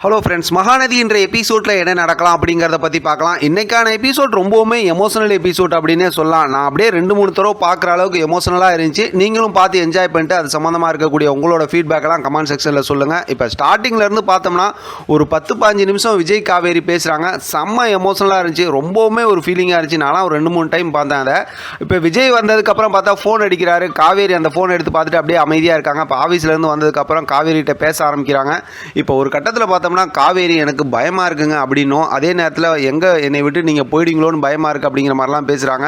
Hello friends, Mahanadi என்ற எபிசோடில் என்ன நடக்கலாம் அப்படிங்கிறத பற்றி பார்க்கலாம். இன்றைக்கான எபிசோட் ரொம்பவுமே எமோஷனல் எபிசோட் அப்படின்னே சொல்லலாம். நான் அப்படியே 2-3 தடவை பார்க்குற அளவுக்கு எமோஷனலாக இருந்துச்சு. நீங்களும் பார்த்து என்ஜாய் பண்ணிட்டு அது சம்மந்தமாக இருக்கக்கூடிய உங்களோட ஃபீட்பேக்கெல்லாம் கமெண்ட் செக்ஷனில் சொல்லுங்கள். இப்போ ஸ்டார்டிங்லேருந்து பார்த்தோம்னா ஒரு 10-15 நிமிஷம் விஜய் காவேரி பேசுகிறாங்க. செம்ம எமோஷனலாக இருந்துச்சு. ரொம்பவுமே ஒரு ஃபீலிங்காக இருந்துச்சு. நானும் ஒரு 2-3 டைம் பார்த்தேன் அதை. இப்போ விஜய் வந்ததுக்கப்புறம் பார்த்தா ஃபோன் அடிக்கிறாரு. காவேரி அந்த ஃபோன் எடுத்து பார்த்துட்டு அப்படியே அமைதியாக இருக்காங்க. இப்போ ஆஃபீஸ்லேருந்து வந்ததுக்கப்புறம் காவேரிகிட்ட பேச ஆரம்பிக்கிறாங்க. இப்போ ஒரு கட்டத்தில் பார்த்தோம்னா காவேரி எனக்கு பயமாக இருக்குங்க அப்படின்னும், அதே நேரத்தில் எங்கே என்னை விட்டு நீங்கள் போயிடுங்களோன்னு பயமாக இருக்குது அப்படிங்கிற மாதிரிலாம் பேசுகிறாங்க.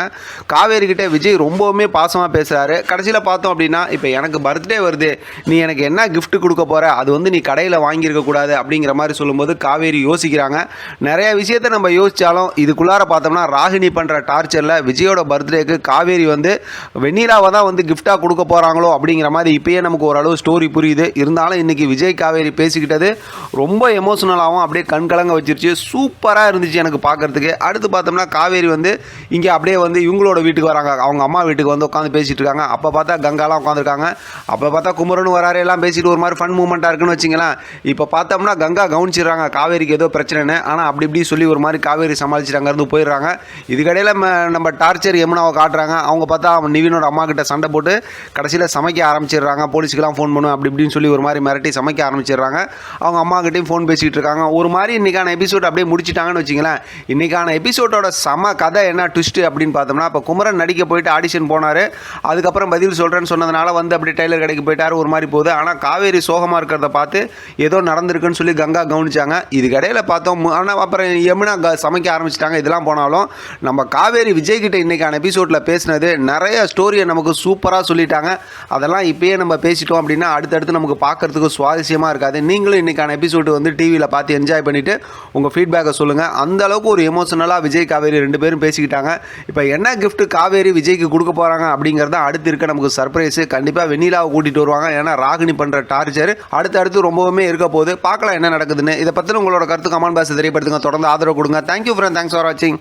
காவேரி கிட்டே விஜய் ரொம்பவுமே பாசமாக பேசுகிறாரு. கடைசியில் பார்த்தோம் அப்படின்னா, இப்போ எனக்கு பர்த்டே வருது, நீ எனக்கு என்ன கிஃப்ட் கொடுக்க போகிற, அது வந்து நீ கடையில் வாங்கியிருக்கக்கூடாது அப்படிங்கிற மாதிரி சொல்லும்போது காவேரி யோசிக்கிறாங்க. நிறைய விஷயத்தை நம்ம யோசித்தாலும் இதுக்குள்ளார பார்த்தோம்னா ராகினி பண்ணுற டார்ச்சரில் விஜயோட பர்த்டேக்கு காவேரி வந்து வெண்ணிலாவை தான் வந்து கிஃப்டாக கொடுக்க போகிறாங்களோ அப்படிங்கிற மாதிரி இப்போயே நமக்கு ஓரளவு ஸ்டோரி புரியுது. இருந்தாலும் இன்றைக்கி விஜய் காவேரி பேசிக்கிட்டது ரொம்ப எமோஷனலாகவும் அப்படியே கண்கலங்க வச்சிருச்சு. சூப்பராக இருந்துச்சு எனக்கு பார்க்குறதுக்கு. அடுத்து பார்த்தோம்னா காவேரி வந்து இங்கே அப்படியே வந்து இவங்களோட வீட்டுக்கு வராங்க. அவங்க அம்மா வீட்டுக்கு வந்து உட்காந்து பேசிகிட்டு இருக்காங்க. அப்போ பார்த்தா கங்காலாம் உட்காந்துருக்காங்க. அப்போ பார்த்தா குமரன் வராரு, எல்லாம் பேசிட்டு ஒரு மாதிரி ஃபன் மூமெண்ட்டாக இருக்குன்னு வச்சிங்களேன். இப்போ பார்த்தோம்னா கங்கா கவனிச்சிடுறாங்க காவேரிக்கு ஏதோ பிரச்சனைன்னு. ஆனால் அப்படி இப்படி சொல்லி ஒரு மாதிரி காவேரி சமாளிச்சுட்டு அங்கேருந்து போயிடுறாங்க. இதுக்கடையில் நம்ம டார்ச்சர் யமுனாவை காட்டுறாங்க. அவங்க பார்த்தா நிவினோட அம்மா கிட்ட சண்டை போட்டு கடைசியில் சமைக்க ஆரம்பிச்சிடுறாங்க. போலீஸுக்கெல்லாம் ஃபோன் பண்ணும் அப்படி இப்படின்னு சொல்லி ஒரு மாதிரி மிரட்டி சமைக்க ஆரம்பிச்சிடுறாங்க. அவங்க அம்மா கிட்டையும் ஃபோன் பேசிகிட்டு இருக்காங்க. ஒரு மாதிரி இன்றைக்கான எபிசோட் அப்படியே முடிச்சிட்டாங்கன்னு வச்சிங்களேன். இன்றைக்கான எபிசோடோட செம கதை என்ன ட்விஸ்ட்டு அப்படின்னு பார்த்தோம்னா, இப்போ குமரன் நடிக்க போயிட்டு ஆடிஷன் போனார். அதுக்கப்புறம் பதில் சொல்கிறேன்னு சொன்னதுனால வந்து அப்படியே டெய்லர் கடைக்கு போயிட்டார். ஒரு மாதிரி போகுது. ஆனால் காவேரி சோகமாக இருக்கிறத பார்த்து ஏதோ நடந்திருக்குன்னு சொல்லி கங்கா கவனிச்சாங்க. இதுக்கடையில் பார்த்தோம். ஆனால் அப்புறம் யமுனா சமைக்க ஆரம்பிச்சிட்டாங்க. இதெல்லாம் போனாலும் நம்ம காவேரி விஜய் கிட்ட இன்றைக்கான எபிசோடில் பேசினது நிறைய ஸ்டோரியை நமக்கு சூப்பராக சொல்லிட்டாங்க. அதெல்லாம் இப்போயே நம்ம பேசிட்டோம் அப்படின்னா அடுத்தடுத்து நமக்கு பார்க்குறதுக்கு சுவாரஸ்யமாக இருக்காது. நீங்களும் இன்றைக்கான எபிசோடு வந்து டிவியில் பார்த்து என்ஜாய் பண்ணிவிட்டு உங்கள் ஃபீட்பேக்கை சொல்லுங்கள். அந்த அளவுக்கு ஒரு எமோஷனலாக விஜய் காவேரி 2 பேரும் பேசிக்கிட்டாங்க. இப்போ என்ன கிஃப்ட் காவேரி விஜய்க்கு கொடுக்க போகிறாங்க அப்படிங்கிறத அடுத்து இருக்க நமக்கு சர்ப்ரைஸு. கண்டிப்பாக வெண்ணிலாவை கூட்டிகிட்டு வருவாங்க. ஏன்னா ராகினி பண்ணுற டார்ச்சர் அடுத்தடுத்து ரொம்பவுமே இருக்க போகுது. பார்க்கலாம் என்ன நடக்குதுன்னு. இதை பற்றின உங்களோட கருத்து கமெண்ட் பாக்ஸ் தெரியப்படுத்துங்க. தொடர்ந்து ஆதரவு கொடுங்க. தேங்க்யூ ஃப்ரெண்ட், தேங்க்ஸ் ஃபார் வாட்சிங்.